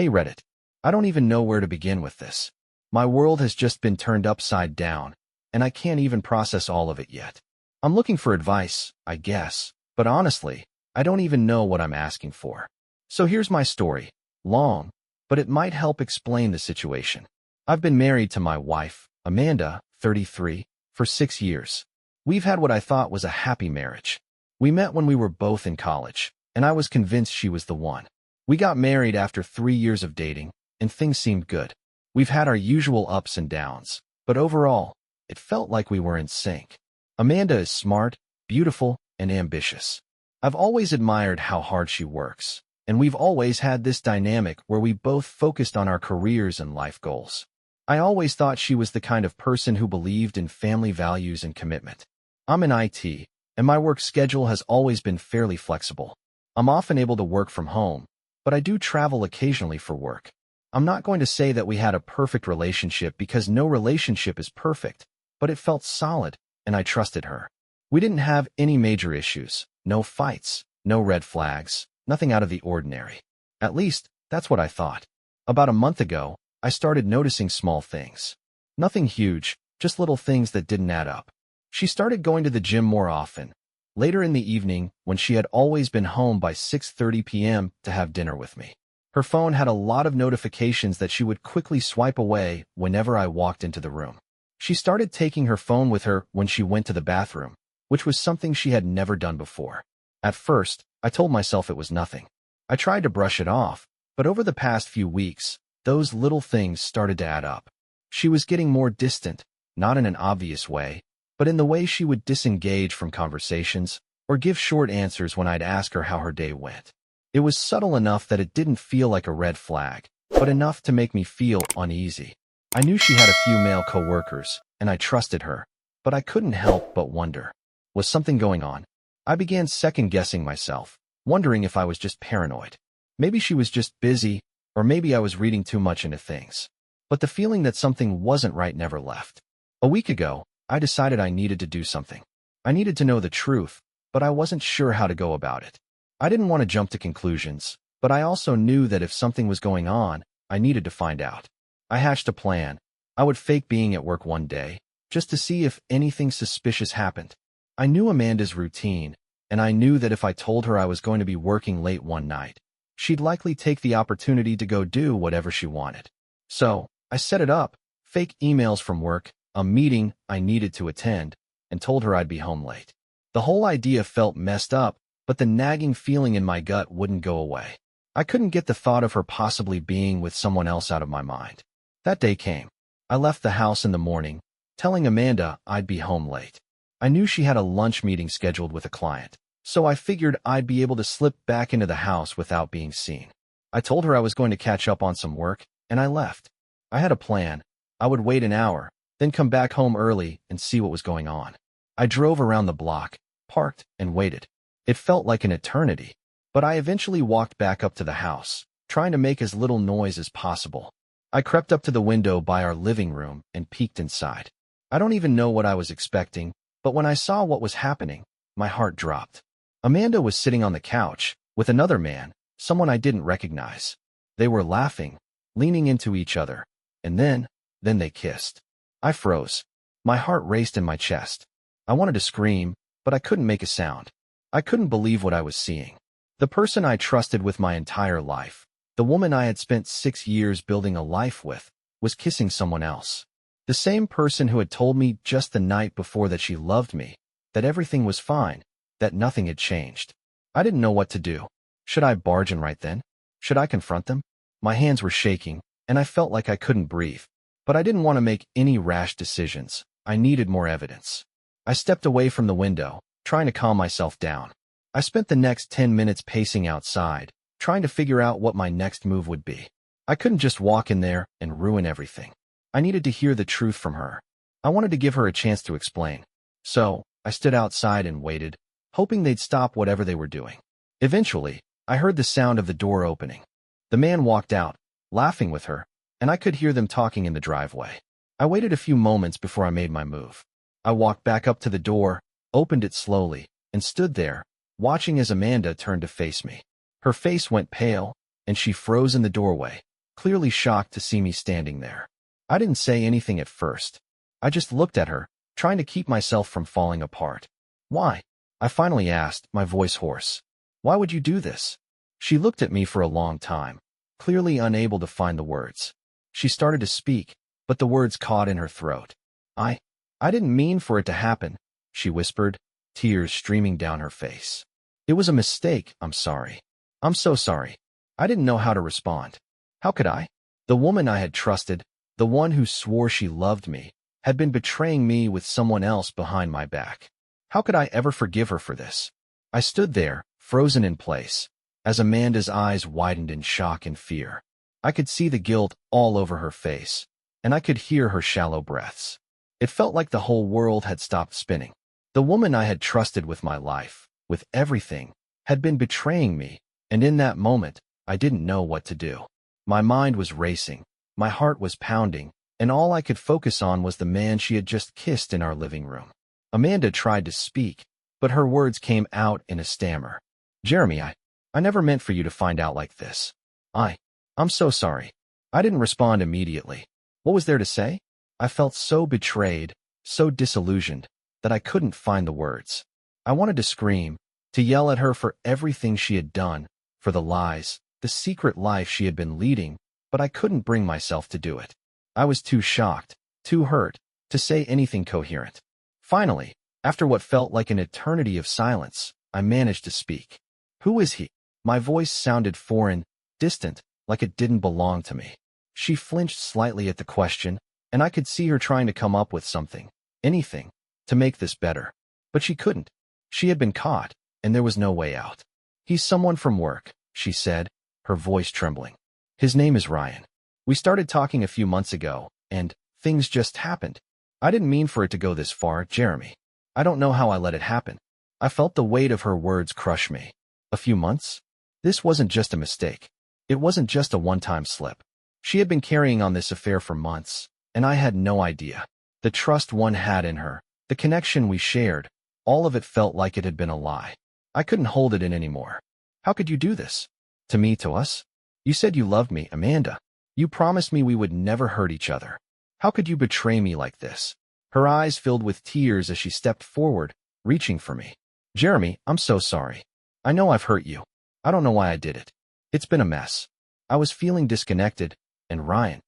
Hey Reddit. I don't even know where to begin with this. My world has just been turned upside down, and I can't even process all of it yet. I'm looking for advice, I guess, but honestly, I don't even know what I'm asking for. So here's my story. Long, but it might help explain the situation. I've been married to my wife, Amanda, 33, for 6 years. We've had what I thought was a happy marriage. We met when we were both in college, and I was convinced she was the one. We got married after 3 years of dating, and things seemed good. We've had our usual ups and downs, but overall, it felt like we were in sync. Amanda is smart, beautiful, and ambitious. I've always admired how hard she works, and we've always had this dynamic where we both focused on our careers and life goals. I always thought she was the kind of person who believed in family values and commitment. I'm in IT, and my work schedule has always been fairly flexible. I'm often able to work from home, but I do travel occasionally for work. I'm not going to say that we had a perfect relationship because no relationship is perfect, but it felt solid, and I trusted her. We didn't have any major issues, no fights, no red flags, nothing out of the ordinary. At least, that's what I thought. About a month ago, I started noticing small things. Nothing huge, just little things that didn't add up. She started going to the gym more often. Later in the evening, when she had always been home by 6:30 p.m. to have dinner with me. Her phone had a lot of notifications that she would quickly swipe away whenever I walked into the room. She started taking her phone with her when she went to the bathroom, which was something she had never done before. At first, I told myself it was nothing. I tried to brush it off, but over the past few weeks, those little things started to add up. She was getting more distant, not in an obvious way, but in the way she would disengage from conversations or give short answers when I'd ask her how her day went. It was subtle enough that it didn't feel like a red flag, but enough to make me feel uneasy. I knew she had a few male coworkers, and I trusted her, but I couldn't help but wonder. Was something going on? I began second-guessing myself, wondering if I was just paranoid. Maybe she was just busy, or maybe I was reading too much into things. But the feeling that something wasn't right never left. A week ago, I decided I needed to do something. I needed to know the truth, but I wasn't sure how to go about it. I didn't want to jump to conclusions, but I also knew that if something was going on, I needed to find out. I hatched a plan. I would fake being at work one day, just to see if anything suspicious happened. I knew Amanda's routine, and I knew that if I told her I was going to be working late one night, she'd likely take the opportunity to go do whatever she wanted. So, I set it up, fake emails from work, a meeting I needed to attend, and told her I'd be home late. The whole idea felt messed up, but the nagging feeling in my gut wouldn't go away. I couldn't get the thought of her possibly being with someone else out of my mind. That day came. I left the house in the morning, telling Amanda I'd be home late. I knew she had a lunch meeting scheduled with a client, so I figured I'd be able to slip back into the house without being seen. I told her I was going to catch up on some work, and I left. I had a plan. I would wait an hour, then come back home early and see what was going on. I drove around the block, parked, and waited. It felt like an eternity, but I eventually walked back up to the house, trying to make as little noise as possible. I crept up to the window by our living room and peeked inside. I don't even know what I was expecting, but when I saw what was happening, my heart dropped. Amanda was sitting on the couch with another man, someone I didn't recognize. They were laughing, leaning into each other, and then they kissed. I froze. My heart raced in my chest. I wanted to scream, but I couldn't make a sound. I couldn't believe what I was seeing. The person I trusted with my entire life, the woman I had spent 6 years building a life with, was kissing someone else. The same person who had told me just the night before that she loved me, that everything was fine, that nothing had changed. I didn't know what to do. Should I barge in right then? Should I confront them? My hands were shaking, and I felt like I couldn't breathe. But I didn't want to make any rash decisions. I needed more evidence. I stepped away from the window, trying to calm myself down. I spent the next 10 minutes pacing outside, trying to figure out what my next move would be. I couldn't just walk in there and ruin everything. I needed to hear the truth from her. I wanted to give her a chance to explain. So, I stood outside and waited, hoping they'd stop whatever they were doing. Eventually, I heard the sound of the door opening. The man walked out, laughing with her, and I could hear them talking in the driveway. I waited a few moments before I made my move. I walked back up to the door, opened it slowly, and stood there, watching as Amanda turned to face me. Her face went pale, and she froze in the doorway, clearly shocked to see me standing there. I didn't say anything at first. I just looked at her, trying to keep myself from falling apart. Why? I finally asked, my voice hoarse. Why would you do this? She looked at me for a long time, clearly unable to find the words. She started to speak, but the words caught in her throat. I didn't mean for it to happen, she whispered, tears streaming down her face. It was a mistake, I'm sorry. I'm so sorry. I didn't know how to respond. How could I? The woman I had trusted, the one who swore she loved me, had been betraying me with someone else behind my back. How could I ever forgive her for this? I stood there, frozen in place, as Amanda's eyes widened in shock and fear. I could see the guilt all over her face, and I could hear her shallow breaths. It felt like the whole world had stopped spinning. The woman I had trusted with my life, with everything, had been betraying me, and in that moment, I didn't know what to do. My mind was racing, my heart was pounding, and all I could focus on was the man she had just kissed in our living room. Amanda tried to speak, but her words came out in a stammer. Jeremy, I never meant for you to find out like this. I'm so sorry. I didn't respond immediately. What was there to say? I felt so betrayed, so disillusioned, that I couldn't find the words. I wanted to scream, to yell at her for everything she had done, for the lies, the secret life she had been leading, but I couldn't bring myself to do it. I was too shocked, too hurt, to say anything coherent. Finally, after what felt like an eternity of silence, I managed to speak. Who is he? My voice sounded foreign, distant, like it didn't belong to me. She flinched slightly at the question, and I could see her trying to come up with something, anything, to make this better. But she couldn't. She had been caught, and there was no way out. He's someone from work, she said, her voice trembling. His name is Ryan. We started talking a few months ago, and things just happened. I didn't mean for it to go this far, Jeremy. I don't know how I let it happen. I felt the weight of her words crush me. A few months? This wasn't just a mistake. It wasn't just a one-time slip. She had been carrying on this affair for months, and I had no idea. The trust one had in her, the connection we shared, all of it felt like it had been a lie. I couldn't hold it in anymore. How could you do this? To me, to us? You said you loved me, Amanda. You promised me we would never hurt each other. How could you betray me like this? Her eyes filled with tears as she stepped forward, reaching for me. Jeremy, I'm so sorry. I know I've hurt you. I don't know why I did it. It's been a mess. I was feeling disconnected, and Ryan,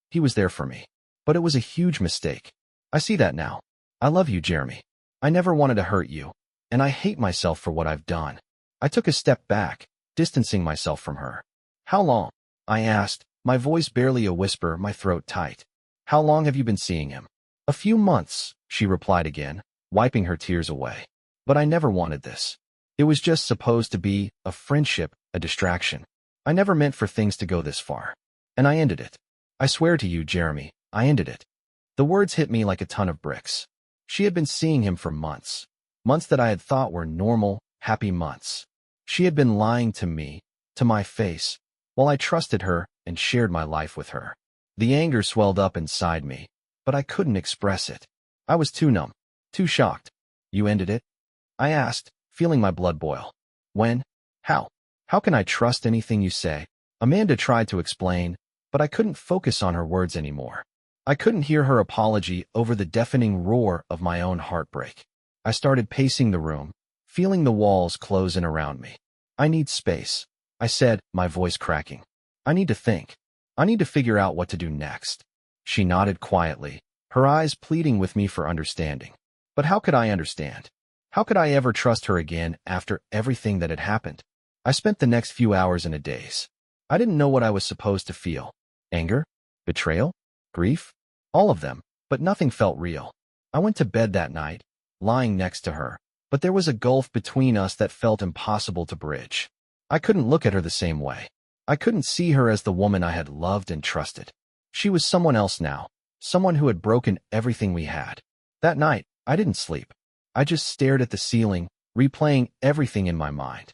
he was there for me. But it was a huge mistake. I see that now. I love you, Jeremy. I never wanted to hurt you, and I hate myself for what I've done. I took a step back, distancing myself from her. How long? I asked, my voice barely a whisper, my throat tight. How long have you been seeing him? A few months, she replied again, wiping her tears away. But I never wanted this. It was just supposed to be a friendship, a distraction. I never meant for things to go this far. And I ended it. I swear to you, Jeremy, I ended it. The words hit me like a ton of bricks. She had been seeing him for months. Months that I had thought were normal, happy months. She had been lying to me, to my face, while I trusted her and shared my life with her. The anger swelled up inside me, but I couldn't express it. I was too numb, too shocked. You ended it? I asked, feeling my blood boil. When? How? How can I trust anything you say? Amanda tried to explain, but I couldn't focus on her words anymore. I couldn't hear her apology over the deafening roar of my own heartbreak. I started pacing the room, feeling the walls close in around me. I need space, I said, my voice cracking. I need to think. I need to figure out what to do next. She nodded quietly, her eyes pleading with me for understanding. But how could I understand? How could I ever trust her again after everything that had happened? I spent the next few hours in a daze. I didn't know what I was supposed to feel. Anger? Betrayal? Grief? All of them, but nothing felt real. I went to bed that night, lying next to her, but there was a gulf between us that felt impossible to bridge. I couldn't look at her the same way. I couldn't see her as the woman I had loved and trusted. She was someone else now, someone who had broken everything we had. That night, I didn't sleep. I just stared at the ceiling, replaying everything in my mind.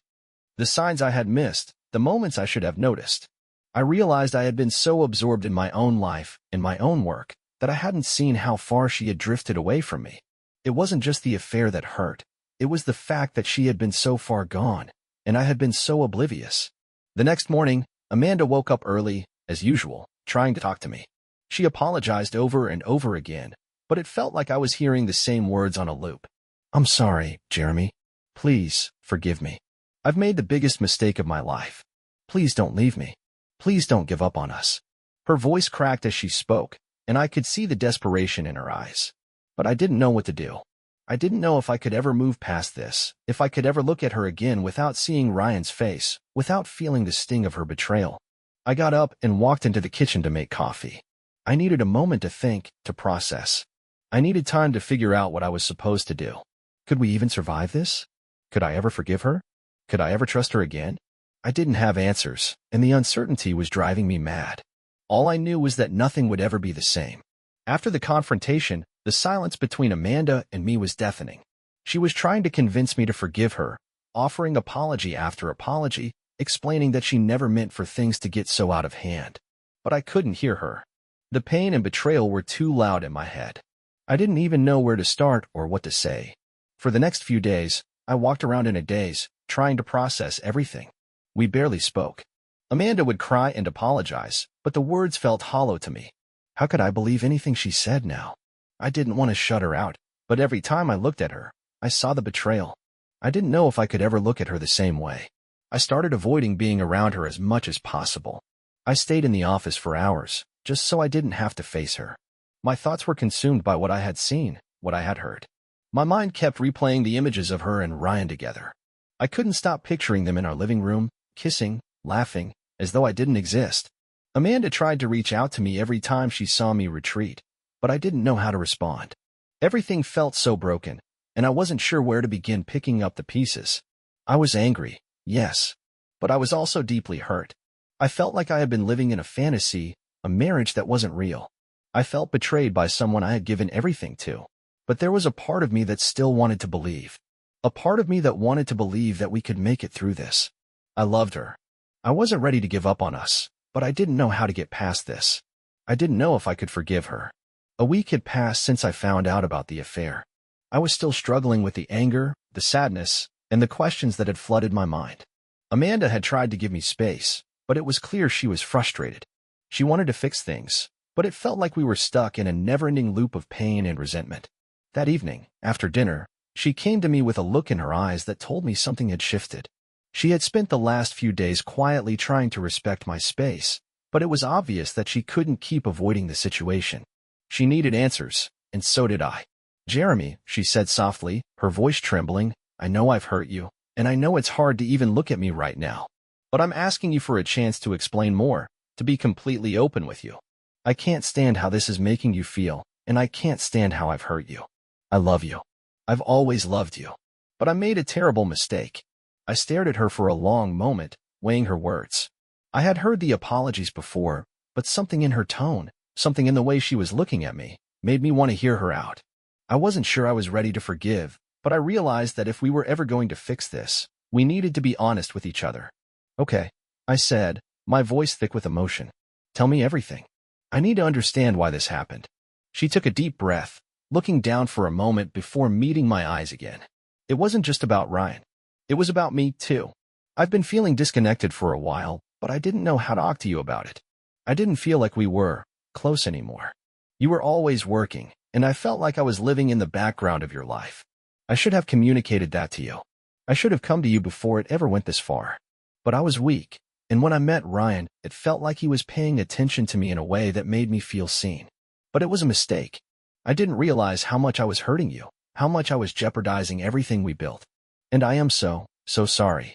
The signs I had missed, the moments I should have noticed. I realized I had been so absorbed in my own life, in my own work, that I hadn't seen how far she had drifted away from me. It wasn't just the affair that hurt. It was the fact that she had been so far gone, and I had been so oblivious. The next morning, Amanda woke up early, as usual, trying to talk to me. She apologized over and over again, but it felt like I was hearing the same words on a loop. I'm sorry, Jeremy. Please, forgive me. I've made the biggest mistake of my life. Please don't leave me. Please don't give up on us. Her voice cracked as she spoke, and I could see the desperation in her eyes. But I didn't know what to do. I didn't know if I could ever move past this, if I could ever look at her again without seeing Ryan's face, without feeling the sting of her betrayal. I got up and walked into the kitchen to make coffee. I needed a moment to think, to process. I needed time to figure out what I was supposed to do. Could we even survive this? Could I ever forgive her? Could I ever trust her again? I didn't have answers, and the uncertainty was driving me mad. All I knew was that nothing would ever be the same. After the confrontation, the silence between Amanda and me was deafening. She was trying to convince me to forgive her, offering apology after apology, explaining that she never meant for things to get so out of hand. But I couldn't hear her. The pain and betrayal were too loud in my head. I didn't even know where to start or what to say. For the next few days, I walked around in a daze, trying to process everything. We barely spoke. Amanda would cry and apologize, but the words felt hollow to me. How could I believe anything she said now? I didn't want to shut her out, but every time I looked at her, I saw the betrayal. I didn't know if I could ever look at her the same way. I started avoiding being around her as much as possible. I stayed in the office for hours, just so I didn't have to face her. My thoughts were consumed by what I had seen, what I had heard. My mind kept replaying the images of her and Ryan together. I couldn't stop picturing them in our living room, kissing, laughing, as though I didn't exist. Amanda tried to reach out to me every time she saw me retreat, but I didn't know how to respond. Everything felt so broken, and I wasn't sure where to begin picking up the pieces. I was angry, yes, but I was also deeply hurt. I felt like I had been living in a fantasy, a marriage that wasn't real. I felt betrayed by someone I had given everything to. But there was a part of me that still wanted to believe. A part of me that wanted to believe that we could make it through this. I loved her. I wasn't ready to give up on us, but I didn't know how to get past this. I didn't know if I could forgive her. A week had passed since I found out about the affair. I was still struggling with the anger, the sadness, and the questions that had flooded my mind. Amanda had tried to give me space, but it was clear she was frustrated. She wanted to fix things, but it felt like we were stuck in a never-ending loop of pain and resentment. That evening, after dinner, she came to me with a look in her eyes that told me something had shifted. She had spent the last few days quietly trying to respect my space, but it was obvious that she couldn't keep avoiding the situation. She needed answers, and so did I. Jeremy, she said softly, her voice trembling, I know I've hurt you, and I know it's hard to even look at me right now. But I'm asking you for a chance to explain more, to be completely open with you. I can't stand how this is making you feel, and I can't stand how I've hurt you. I love you. I've always loved you. But I made a terrible mistake. I stared at her for a long moment, weighing her words. I had heard the apologies before, but something in her tone, something in the way she was looking at me, made me want to hear her out. I wasn't sure I was ready to forgive, but I realized that if we were ever going to fix this, we needed to be honest with each other. Okay, I said, my voice thick with emotion. Tell me everything. I need to understand why this happened. She took a deep breath, looking down for a moment before meeting my eyes again. It wasn't just about Ryan. It was about me, too. I've been feeling disconnected for a while, but I didn't know how to talk to you about it. I didn't feel like we were close anymore. You were always working, and I felt like I was living in the background of your life. I should have communicated that to you. I should have come to you before it ever went this far. But I was weak, and when I met Ryan, it felt like he was paying attention to me in a way that made me feel seen. But it was a mistake. I didn't realize how much I was hurting you, how much I was jeopardizing everything we built. And I am so sorry.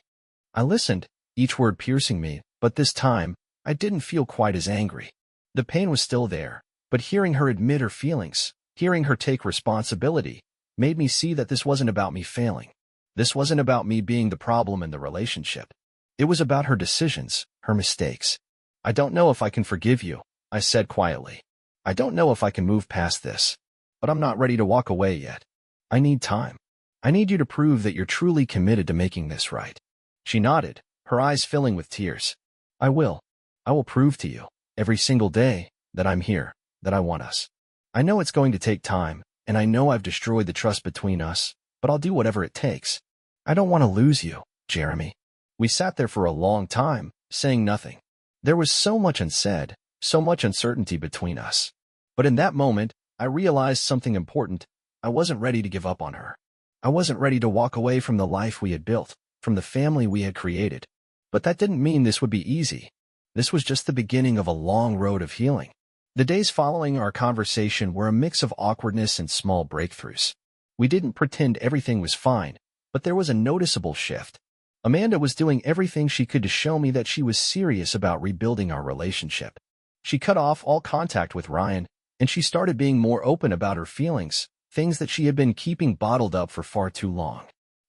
I listened, each word piercing me, but this time, I didn't feel quite as angry. The pain was still there, but hearing her admit her feelings, hearing her take responsibility, made me see that this wasn't about me failing. This wasn't about me being the problem in the relationship. It was about her decisions, her mistakes. I don't know if I can forgive you, I said quietly. I don't know if I can move past this, but I'm not ready to walk away yet. I need time. I need you to prove that you're truly committed to making this right. She nodded, her eyes filling with tears. I will. I will prove to you, every single day, that I'm here, that I want us. I know it's going to take time, and I know I've destroyed the trust between us, but I'll do whatever it takes. I don't want to lose you, Jeremy. We sat there for a long time, saying nothing. There was so much unsaid, so much uncertainty between us. But in that moment, I realized something important. I wasn't ready to give up on her. I wasn't ready to walk away from the life we had built, from the family we had created. But that didn't mean this would be easy. This was just the beginning of a long road of healing. The days following our conversation were a mix of awkwardness and small breakthroughs. We didn't pretend everything was fine, but there was a noticeable shift. Amanda was doing everything she could to show me that she was serious about rebuilding our relationship. She cut off all contact with Ryan, and she started being more open about her feelings, things that she had been keeping bottled up for far too long.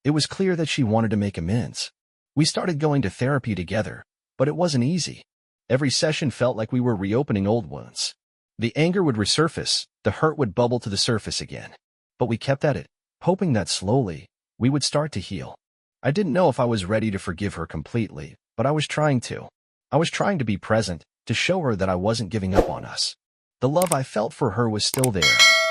It was clear that she wanted to make amends. We started going to therapy together, but it wasn't easy. Every session felt like we were reopening old wounds. The anger would resurface, the hurt would bubble to the surface again. But we kept at it, hoping that slowly, we would start to heal. I didn't know if I was ready to forgive her completely, but I was trying to. I was trying to be present, to show her that I wasn't giving up on us. The love I felt for her was still there,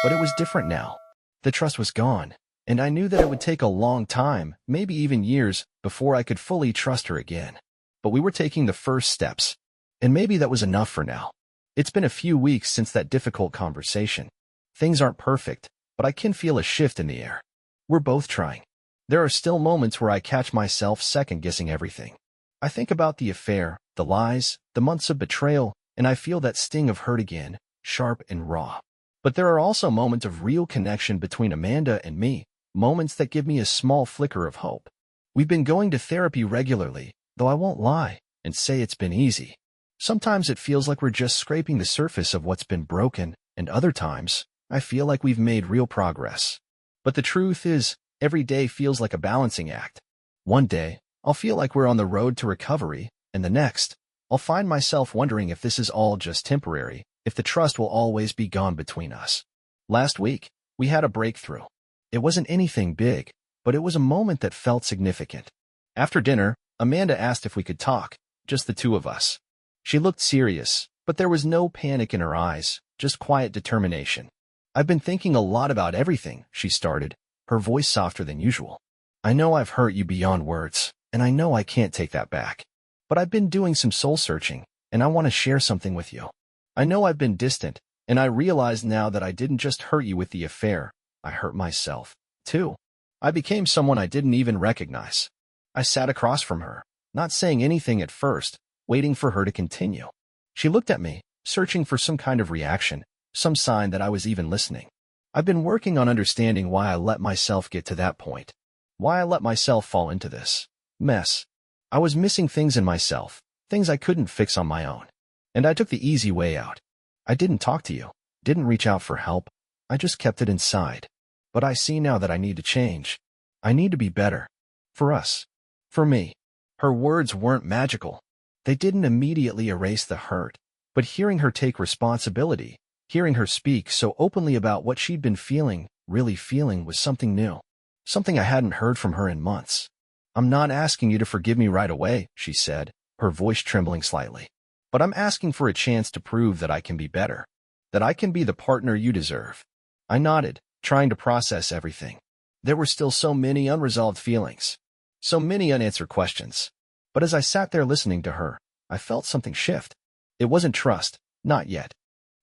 but it was different now. The trust was gone, and I knew that it would take a long time, maybe even years, before I could fully trust her again. But we were taking the first steps, and maybe that was enough for now. It's been a few weeks since that difficult conversation. Things aren't perfect, but I can feel a shift in the air. We're both trying. There are still moments where I catch myself second-guessing everything. I think about the affair, the lies, the months of betrayal, and I feel that sting of hurt again, sharp and raw. But there are also moments of real connection between Amanda and me, moments that give me a small flicker of hope. We've been going to therapy regularly, though I won't lie and say it's been easy. Sometimes it feels like we're just scraping the surface of what's been broken, and other times, I feel like we've made real progress. But the truth is, every day feels like a balancing act. One day, I'll feel like we're on the road to recovery, and the next, I'll find myself wondering if this is all just temporary, if the trust will always be gone between us. Last week, we had a breakthrough. It wasn't anything big, but it was a moment that felt significant. After dinner, Amanda asked if we could talk, just the two of us. She looked serious, but there was no panic in her eyes, just quiet determination. I've been thinking a lot about everything, she started, her voice softer than usual. I know I've hurt you beyond words, and I know I can't take that back. But I've been doing some soul-searching, and I want to share something with you. I know I've been distant, and I realize now that I didn't just hurt you with the affair, I hurt myself, too. I became someone I didn't even recognize. I sat across from her, not saying anything at first, waiting for her to continue. She looked at me, searching for some kind of reaction, some sign that I was even listening. I've been working on understanding why I let myself get to that point, why I let myself fall into this mess. I was missing things in myself, things I couldn't fix on my own. And I took the easy way out. I didn't talk to you, didn't reach out for help. I just kept it inside. But I see now that I need to change. I need to be better. For us. For me. Her words weren't magical. They didn't immediately erase the hurt. But hearing her take responsibility, hearing her speak so openly about what she'd been feeling, really feeling, was something new. Something I hadn't heard from her in months. I'm not asking you to forgive me right away, she said, her voice trembling slightly. But I'm asking for a chance to prove that I can be better, that I can be the partner you deserve. I nodded, trying to process everything. There were still so many unresolved feelings, so many unanswered questions. But as I sat there listening to her, I felt something shift. It wasn't trust, not yet.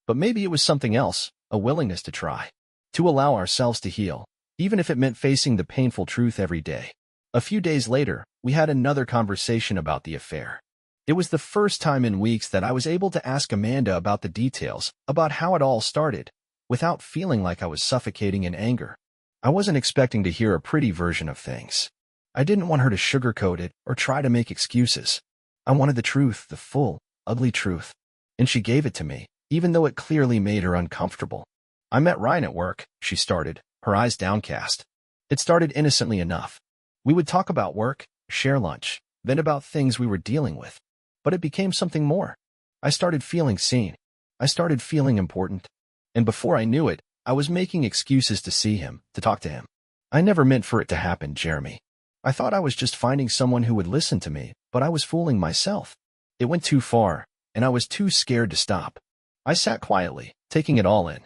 But maybe it was something else, a willingness to try, to allow ourselves to heal, even if it meant facing the painful truth every day. A few days later, we had another conversation about the affair. It was the first time in weeks that I was able to ask Amanda about the details, about how it all started, without feeling like I was suffocating in anger. I wasn't expecting to hear a pretty version of things. I didn't want her to sugarcoat it or try to make excuses. I wanted the truth, the full, ugly truth. And she gave it to me, even though it clearly made her uncomfortable. I met Ryan at work, she started, her eyes downcast. It started innocently enough. We would talk about work, share lunch, then about things we were dealing with. But it became something more. I started feeling seen. I started feeling important. And before I knew it, I was making excuses to see him, to talk to him. I never meant for it to happen, Jeremy. I thought I was just finding someone who would listen to me, but I was fooling myself. It went too far, and I was too scared to stop. I sat quietly, taking it all in.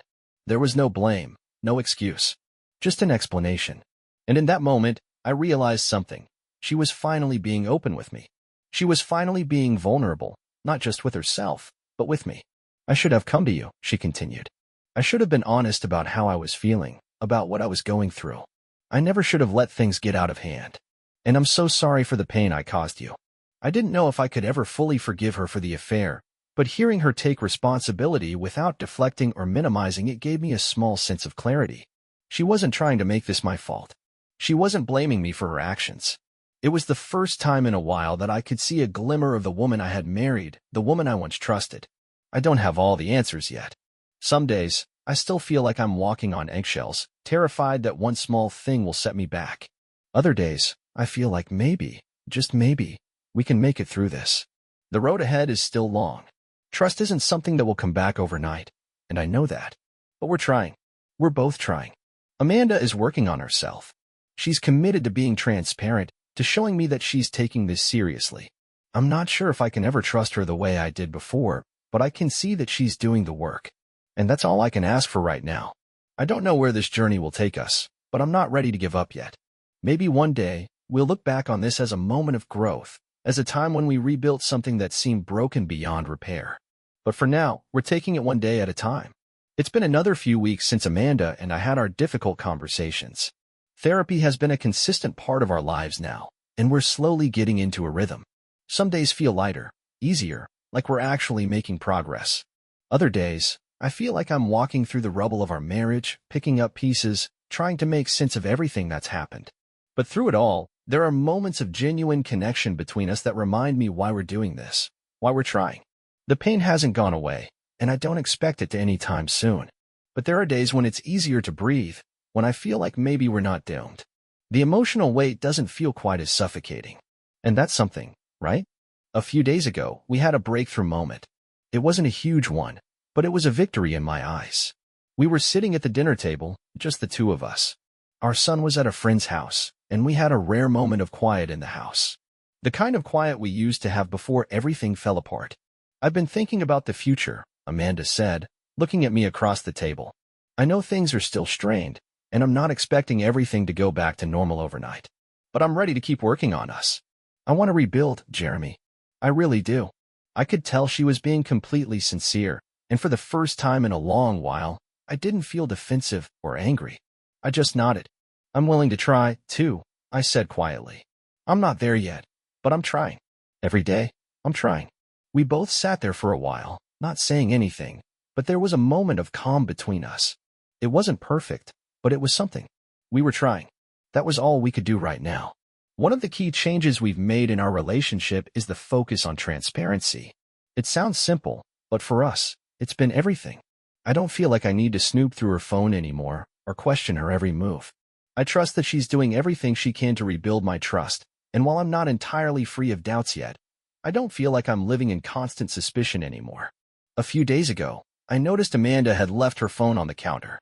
There was no blame, no excuse, just an explanation. And in that moment, I realized something. She was finally being open with me. She was finally being vulnerable, not just with herself, but with me. I should have come to you, she continued. I should have been honest about how I was feeling, about what I was going through. I never should have let things get out of hand. And I'm so sorry for the pain I caused you. I didn't know if I could ever fully forgive her for the affair, but hearing her take responsibility without deflecting or minimizing it gave me a small sense of clarity. She wasn't trying to make this my fault. She wasn't blaming me for her actions. It was the first time in a while that I could see a glimmer of the woman I had married, the woman I once trusted. I don't have all the answers yet. Some days, I still feel like I'm walking on eggshells, terrified that one small thing will set me back. Other days, I feel like maybe, just maybe, we can make it through this. The road ahead is still long. Trust isn't something that will come back overnight, and I know that. But we're trying. We're both trying. Amanda is working on herself. She's committed to being transparent, to showing me that she's taking this seriously. I'm not sure if I can ever trust her the way I did before, but I can see that she's doing the work. And that's all I can ask for right now. I don't know where this journey will take us, but I'm not ready to give up yet. Maybe one day, we'll look back on this as a moment of growth, as a time when we rebuilt something that seemed broken beyond repair. But for now, we're taking it one day at a time. It's been another few weeks since Amanda and I had our difficult conversations. Therapy has been a consistent part of our lives now, and we're slowly getting into a rhythm. Some days feel lighter, easier, like we're actually making progress. Other days, I feel like I'm walking through the rubble of our marriage, picking up pieces, trying to make sense of everything that's happened. But through it all, there are moments of genuine connection between us that remind me why we're doing this, why we're trying. The pain hasn't gone away, and I don't expect it to anytime soon. But there are days when it's easier to breathe, when I feel like maybe we're not doomed. The emotional weight doesn't feel quite as suffocating. And that's something, right? A few days ago, we had a breakthrough moment. It wasn't a huge one, but it was a victory in my eyes. We were sitting at the dinner table, just the two of us. Our son was at a friend's house, and we had a rare moment of quiet in the house. The kind of quiet we used to have before everything fell apart. I've been thinking about the future, Amanda said, looking at me across the table. I know things are still strained, and I'm not expecting everything to go back to normal overnight. But I'm ready to keep working on us. I want to rebuild, Jeremy. I really do. I could tell she was being completely sincere, and for the first time in a long while, I didn't feel defensive or angry. I just nodded. I'm willing to try, too, I said quietly. I'm not there yet, but I'm trying. Every day, I'm trying. We both sat there for a while, not saying anything, but there was a moment of calm between us. It wasn't perfect, but it was something. We were trying. That was all we could do right now. One of the key changes we've made in our relationship is the focus on transparency. It sounds simple, but for us, it's been everything. I don't feel like I need to snoop through her phone anymore or question her every move. I trust that she's doing everything she can to rebuild my trust, and while I'm not entirely free of doubts yet, I don't feel like I'm living in constant suspicion anymore. A few days ago, I noticed Amanda had left her phone on the counter.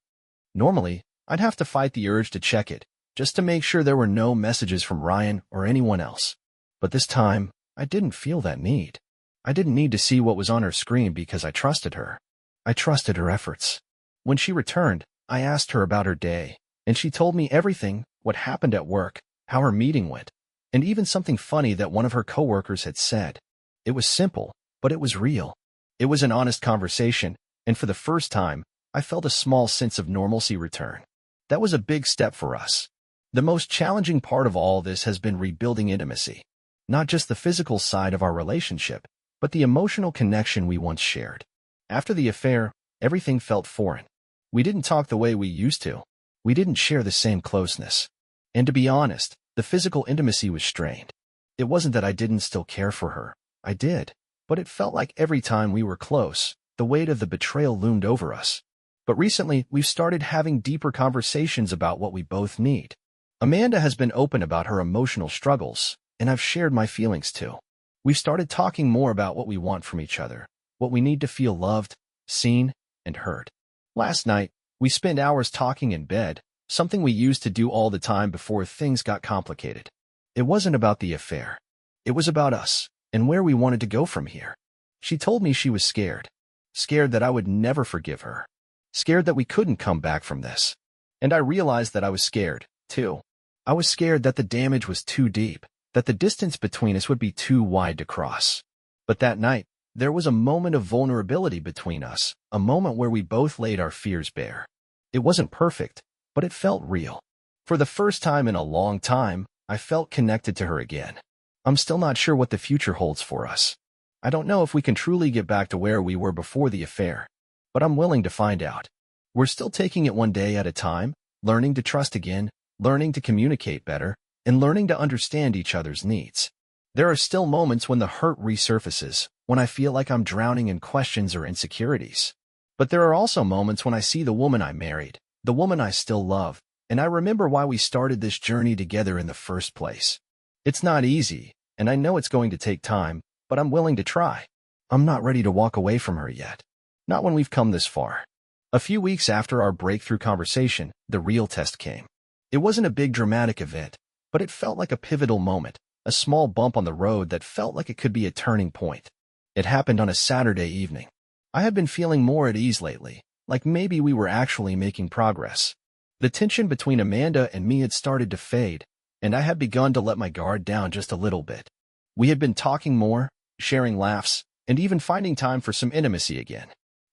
Normally, I'd have to fight the urge to check it, just to make sure there were no messages from Ryan or anyone else. But this time, I didn't feel that need. I didn't need to see what was on her screen because I trusted her. I trusted her efforts. When she returned, I asked her about her day, and she told me everything, what happened at work, how her meeting went, and even something funny that one of her coworkers had said. It was simple, but it was real. It was an honest conversation, and for the first time, I felt a small sense of normalcy return. That was a big step for us. The most challenging part of all this has been rebuilding intimacy. Not just the physical side of our relationship, but the emotional connection we once shared. After the affair, everything felt foreign. We didn't talk the way we used to. We didn't share the same closeness. And to be honest, the physical intimacy was strained. It wasn't that I didn't still care for her. I did. But it felt like every time we were close, the weight of the betrayal loomed over us. But recently, we've started having deeper conversations about what we both need. Amanda has been open about her emotional struggles, and I've shared my feelings too. We've started talking more about what we want from each other, what we need to feel loved, seen, and heard. Last night, we spent hours talking in bed, something we used to do all the time before things got complicated. It wasn't about the affair. It was about us, and where we wanted to go from here. She told me she was scared. Scared that I would never forgive her. Scared that we couldn't come back from this. And I realized that I was scared, too. I was scared that the damage was too deep, that the distance between us would be too wide to cross. But that night, There was a moment of vulnerability between us, a moment where we both laid our fears bare. It wasn't perfect, but it felt real. For the first time in a long time, I felt connected to her again. I'm still not sure what the future holds for us. I don't know if we can truly get back to where we were before the affair, but I'm willing to find out. We're still taking it one day at a time, learning to trust again, learning to communicate better, and learning to understand each other's needs. There are still moments when the hurt resurfaces, when I feel like I'm drowning in questions or insecurities. But there are also moments when I see the woman I married, the woman I still love, and I remember why we started this journey together in the first place. It's not easy, and I know it's going to take time, but I'm willing to try. I'm not ready to walk away from her yet. Not when we've come this far. A few weeks after our breakthrough conversation, the real test came. It wasn't a big dramatic event, but it felt like a pivotal moment, a small bump on the road that felt like it could be a turning point. It happened on a Saturday evening. I had been feeling more at ease lately, like maybe we were actually making progress. The tension between Amanda and me had started to fade, and I had begun to let my guard down just a little bit. We had been talking more, sharing laughs, and even finding time for some intimacy again.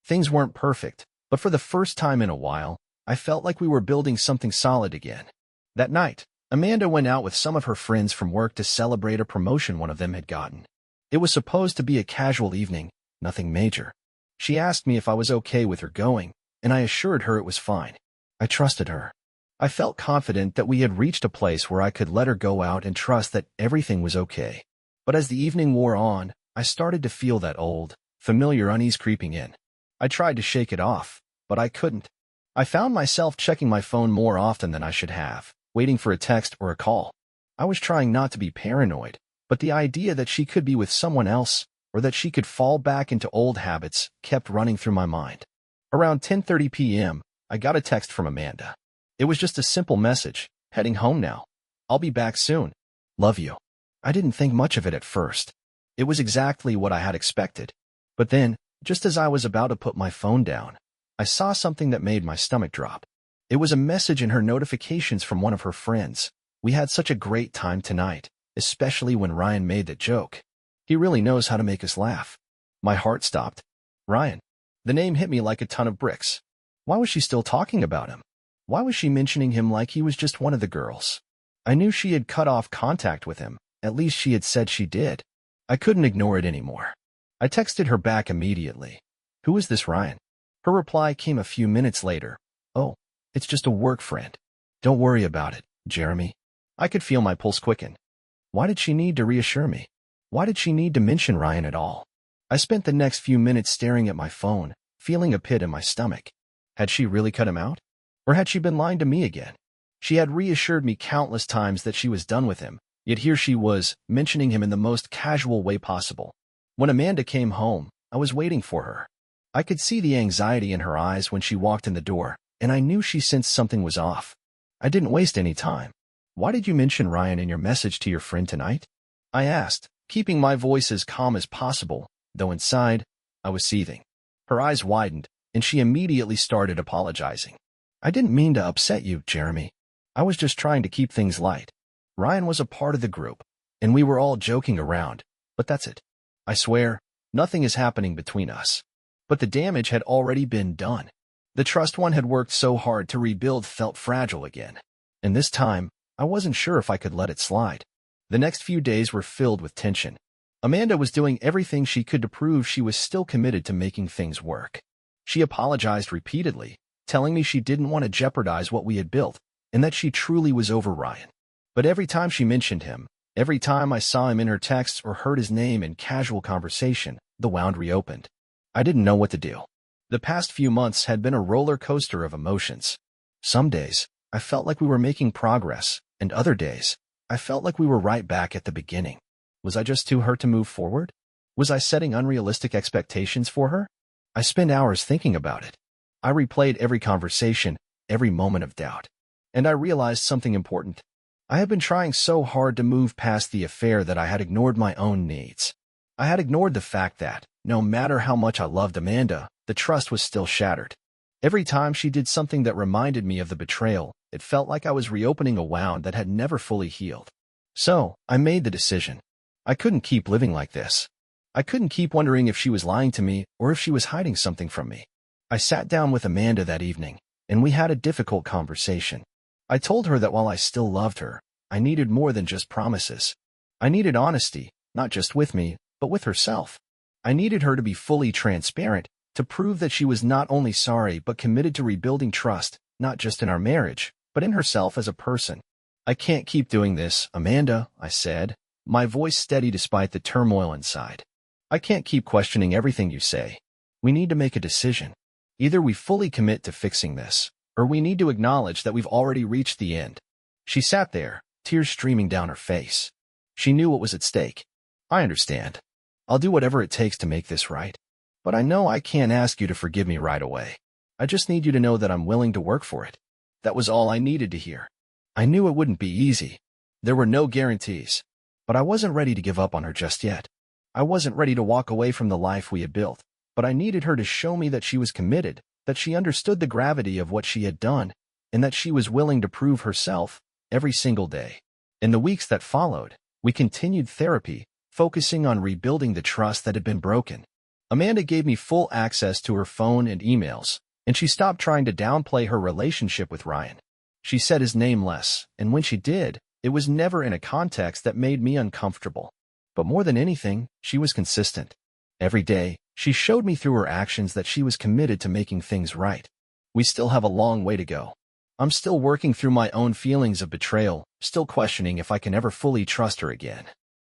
Things weren't perfect, but for the first time in a while, I felt like we were building something solid again. That night, Amanda went out with some of her friends from work to celebrate a promotion one of them had gotten. It was supposed to be a casual evening, nothing major. She asked me if I was okay with her going, and I assured her it was fine. I trusted her. I felt confident that we had reached a place where I could let her go out and trust that everything was okay. But as the evening wore on, I started to feel that old, familiar unease creeping in. I tried to shake it off, but I couldn't. I found myself checking my phone more often than I should have, waiting for a text or a call. I was trying not to be paranoid, but the idea that she could be with someone else, or that she could fall back into old habits, kept running through my mind. Around 10:30 p.m., I got a text from Amanda. It was just a simple message, heading home now. I'll be back soon. Love you. I didn't think much of it at first. It was exactly what I had expected. But then, just as I was about to put my phone down, I saw something that made my stomach drop. It was a message in her notifications from one of her friends. We had such a great time tonight, especially when Ryan made that joke. He really knows how to make us laugh. My heart stopped. Ryan. The name hit me like a ton of bricks. Why was she still talking about him? Why was she mentioning him like he was just one of the girls? I knew she had cut off contact with him. At least she had said she did. I couldn't ignore it anymore. I texted her back immediately. Who is this Ryan? Her reply came a few minutes later. Oh, it's just a work friend. Don't worry about it, Jeremy. I could feel my pulse quicken. Why did she need to reassure me? Why did she need to mention Ryan at all? I spent the next few minutes staring at my phone, feeling a pit in my stomach. Had she really cut him out? Or had she been lying to me again? She had reassured me countless times that she was done with him, yet here she was, mentioning him in the most casual way possible. When Amanda came home, I was waiting for her. I could see the anxiety in her eyes when she walked in the door, and I knew she sensed something was off. I didn't waste any time. Why did you mention Ryan in your message to your friend tonight? I asked, keeping my voice as calm as possible, though inside, I was seething. Her eyes widened, and she immediately started apologizing. I didn't mean to upset you, Jeremy. I was just trying to keep things light. Ryan was a part of the group, and we were all joking around, but that's it. I swear, nothing is happening between us. But the damage had already been done. The trust one had worked so hard to rebuild felt fragile again. And this time, I wasn't sure if I could let it slide. The next few days were filled with tension. Amanda was doing everything she could to prove she was still committed to making things work. She apologized repeatedly, telling me she didn't want to jeopardize what we had built, and that she truly was over Ryan. But every time she mentioned him, every time I saw him in her texts or heard his name in casual conversation, the wound reopened. I didn't know what to do. The past few months had been a roller coaster of emotions. Some days, I felt like we were making progress, and other days, I felt like we were right back at the beginning. Was I just too hurt to move forward? Was I setting unrealistic expectations for her? I spent hours thinking about it. I replayed every conversation, every moment of doubt. And I realized something important. I had been trying so hard to move past the affair that I had ignored my own needs. I had ignored the fact that, no matter how much I loved Amanda, the trust was still shattered. Every time she did something that reminded me of the betrayal, it felt like I was reopening a wound that had never fully healed. So, I made the decision. I couldn't keep living like this. I couldn't keep wondering if she was lying to me or if she was hiding something from me. I sat down with Amanda that evening, and we had a difficult conversation. I told her that while I still loved her, I needed more than just promises. I needed honesty, not just with me, but with herself. I needed her to be fully transparent, to prove that she was not only sorry but committed to rebuilding trust, not just in our marriage, but in herself as a person. I can't keep doing this, Amanda, I said, my voice steady despite the turmoil inside. I can't keep questioning everything you say. We need to make a decision. Either we fully commit to fixing this, or we need to acknowledge that we've already reached the end. She sat there, tears streaming down her face. She knew what was at stake. I understand. I'll do whatever it takes to make this right. But I know I can't ask you to forgive me right away. I just need you to know that I'm willing to work for it. That was all I needed to hear. I knew it wouldn't be easy. There were no guarantees. But I wasn't ready to give up on her just yet. I wasn't ready to walk away from the life we had built, but I needed her to show me that she was committed, that she understood the gravity of what she had done, and that she was willing to prove herself every single day. In the weeks that followed, we continued therapy, focusing on rebuilding the trust that had been broken. Amanda gave me full access to her phone and emails, and she stopped trying to downplay her relationship with Ryan. She said his name less, and when she did, it was never in a context that made me uncomfortable. But more than anything, she was consistent. Every day, she showed me through her actions that she was committed to making things right. We still have a long way to go. I'm still working through my own feelings of betrayal, still questioning if I can ever fully trust her again.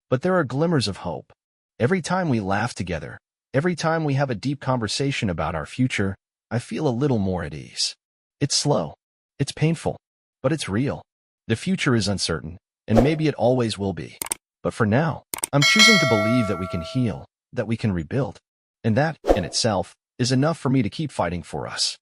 But there are glimmers of hope. Every time we laugh together, every time we have a deep conversation about our future, I feel a little more at ease. It's slow. It's painful. But it's real. The future is uncertain, and maybe it always will be. But for now, I'm choosing to believe that we can heal, that we can rebuild. And that, in itself, is enough for me to keep fighting for us.